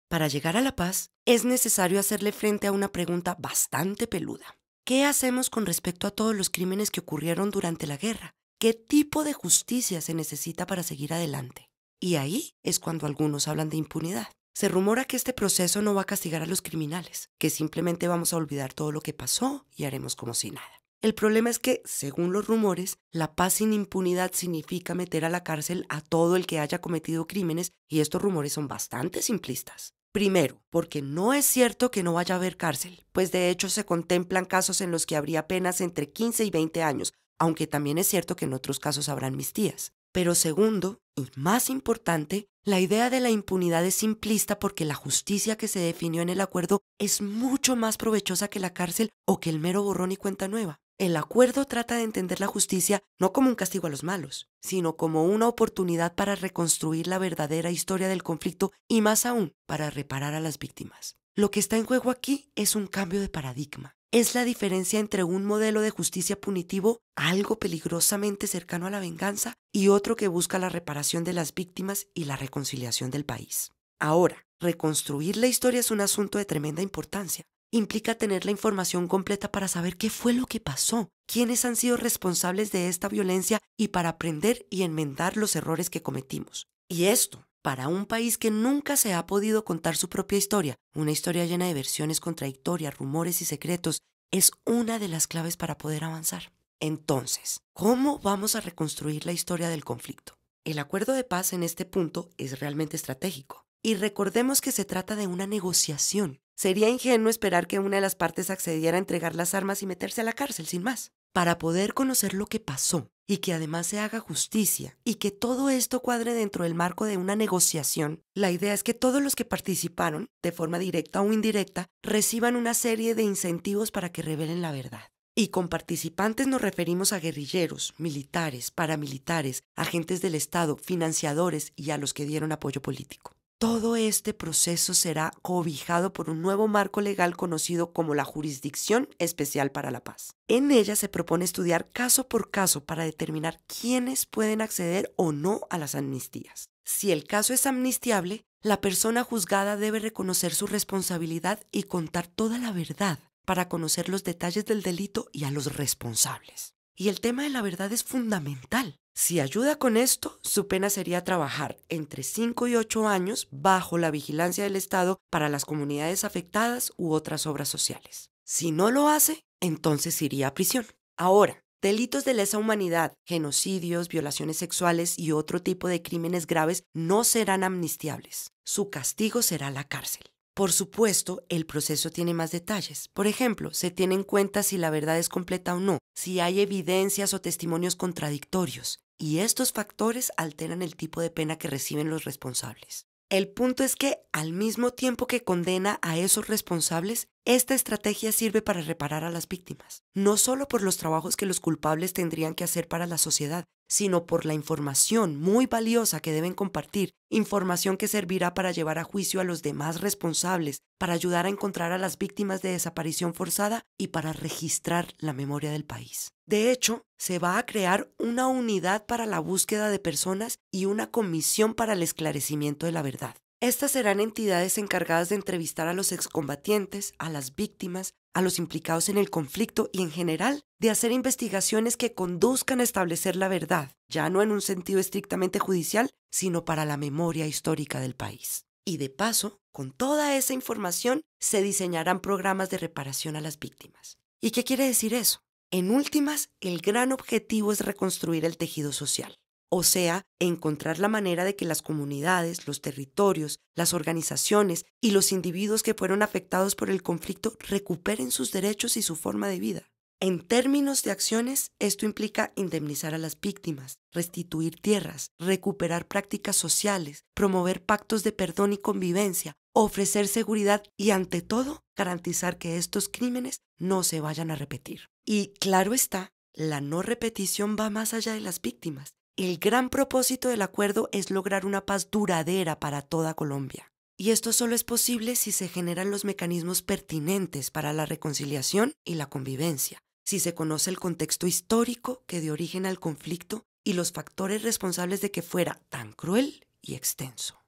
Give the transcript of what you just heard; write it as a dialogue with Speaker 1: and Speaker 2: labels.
Speaker 1: Para llegar a la paz, es necesario hacerle frente a una pregunta bastante peluda. ¿Qué hacemos con respecto a todos los crímenes que ocurrieron durante la guerra? ¿Qué tipo de justicia se necesita para seguir adelante? Y ahí es cuando algunos hablan de impunidad. Se rumora que este proceso no va a castigar a los criminales, que simplemente vamos a olvidar todo lo que pasó y haremos como si nada. El problema es que, según los rumores, la paz sin impunidad significa meter a la cárcel a todo el que haya cometido crímenes, y estos rumores son bastante simplistas. Primero, porque no es cierto que no vaya a haber cárcel, pues de hecho se contemplan casos en los que habría penas entre 15 y 20 años, aunque también es cierto que en otros casos habrá amnistías. Pero segundo, y más importante, la idea de la impunidad es simplista porque la justicia que se definió en el acuerdo es mucho más provechosa que la cárcel o que el mero borrón y cuenta nueva. El acuerdo trata de entender la justicia no como un castigo a los malos, sino como una oportunidad para reconstruir la verdadera historia del conflicto y más aún, para reparar a las víctimas. Lo que está en juego aquí es un cambio de paradigma. Es la diferencia entre un modelo de justicia punitivo, algo peligrosamente cercano a la venganza, y otro que busca la reparación de las víctimas y la reconciliación del país. Ahora, reconstruir la historia es un asunto de tremenda importancia. Implica tener la información completa para saber qué fue lo que pasó, quiénes han sido responsables de esta violencia y para aprender y enmendar los errores que cometimos. Y esto, para un país que nunca se ha podido contar su propia historia, una historia llena de versiones contradictorias, rumores y secretos, es una de las claves para poder avanzar. Entonces, ¿cómo vamos a reconstruir la historia del conflicto? El acuerdo de paz en este punto es realmente estratégico. Y recordemos que se trata de una negociación. Sería ingenuo esperar que una de las partes accediera a entregar las armas y meterse a la cárcel sin más. Para poder conocer lo que pasó y que además se haga justicia y que todo esto cuadre dentro del marco de una negociación, la idea es que todos los que participaron, de forma directa o indirecta, reciban una serie de incentivos para que revelen la verdad. Y con participantes nos referimos a guerrilleros, militares, paramilitares, agentes del Estado, financiadores y a los que dieron apoyo político. Todo este proceso será cobijado por un nuevo marco legal conocido como la Jurisdicción Especial para la Paz. En ella se propone estudiar caso por caso para determinar quiénes pueden acceder o no a las amnistías. Si el caso es amnistiable, la persona juzgada debe reconocer su responsabilidad y contar toda la verdad para conocer los detalles del delito y a los responsables. Y el tema de la verdad es fundamental. Si ayuda con esto, su pena sería trabajar entre 5 y 8 años bajo la vigilancia del Estado para las comunidades afectadas u otras obras sociales. Si no lo hace, entonces iría a prisión. Ahora, delitos de lesa humanidad, genocidios, violaciones sexuales y otro tipo de crímenes graves no serán amnistiables. Su castigo será la cárcel. Por supuesto, el proceso tiene más detalles. Por ejemplo, se tiene en cuenta si la verdad es completa o no, si hay evidencias o testimonios contradictorios, y estos factores alteran el tipo de pena que reciben los responsables. El punto es que, al mismo tiempo que condena a esos responsables, esta estrategia sirve para reparar a las víctimas, no solo por los trabajos que los culpables tendrían que hacer para la sociedad, sino por la información muy valiosa que deben compartir, información que servirá para llevar a juicio a los demás responsables, para ayudar a encontrar a las víctimas de desaparición forzada y para registrar la memoria del país. De hecho, se va a crear una unidad para la búsqueda de personas y una comisión para el esclarecimiento de la verdad. Estas serán entidades encargadas de entrevistar a los excombatientes, a las víctimas, a los implicados en el conflicto y en general de hacer investigaciones que conduzcan a establecer la verdad, ya no en un sentido estrictamente judicial, sino para la memoria histórica del país. Y de paso, con toda esa información se diseñarán programas de reparación a las víctimas. ¿Y qué quiere decir eso? En últimas, el gran objetivo es reconstruir el tejido social. O sea, encontrar la manera de que las comunidades, los territorios, las organizaciones y los individuos que fueron afectados por el conflicto recuperen sus derechos y su forma de vida. En términos de acciones, esto implica indemnizar a las víctimas, restituir tierras, recuperar prácticas sociales, promover pactos de perdón y convivencia, ofrecer seguridad y, ante todo, garantizar que estos crímenes no se vayan a repetir. Y, claro está, la no repetición va más allá de las víctimas. El gran propósito del acuerdo es lograr una paz duradera para toda Colombia. Y esto solo es posible si se generan los mecanismos pertinentes para la reconciliación y la convivencia, si se conoce el contexto histórico que dio origen al conflicto y los factores responsables de que fuera tan cruel y extenso.